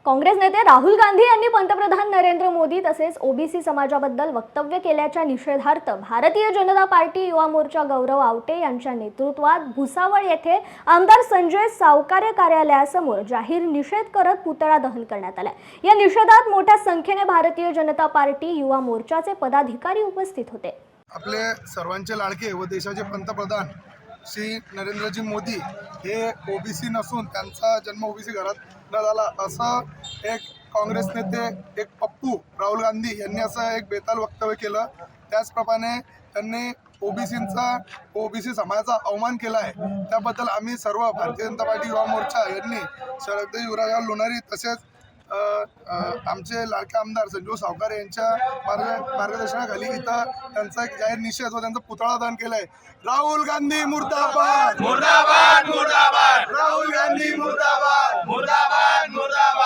काँग्रेस नेते राहुल गांधी यांनी पंतप्रधान नरेंद्र मोदी तसेच ओबीसी समाजाबद्दल वक्तव्य केल्याच्या निषेधार्थ भारतीय जनता पार्टी युवा मोर्चा गौरव आवटे यांच्या नेतृत्वात भुसावळ येथे आमदार संजय सावकारे कार्यालयासमोर जाहीर निषेध करत पुतळा दहन करण्यात आला। या निषेधात मोठ्या संख्येने भारतीय जनता पार्टी युवा मोर्चाचे पदाधिकारी उपस्थित होते। आपले सर्वांचे लाडके व देशाचे पंतप्रधान श्री नरेंद्रजी मोदी हे ओबीसी नसून त्यांचा जन्म ओबीसी घरात न झाला असं एक काँग्रेस नेते एक पप्पू राहुल गांधी यांनी असं एक बेताल वक्तव्य केलं। त्याचप्रमाणे त्यांनी ओबीसी समाजाचा अवमान केला आहे। त्याबद्दल आम्ही सर्व भारतीय जनता पार्टी युवा मोर्चा यांनी शरद युवराज लोणारी तसेच आमचे लाडके आमदार संजय सावकारे यांच्या मार्गदर्शनाखाली इथं त्यांचा एक जाहीर निषेध व त्यांचा पुतळा दान केलाय। राहुल गांधी मुर्दाबाद, मुर्दाबाद, मुर्दाबाद। राहुल गांधी मुर्दाबाद, मुर्दाबाद, मुर्दाबाद।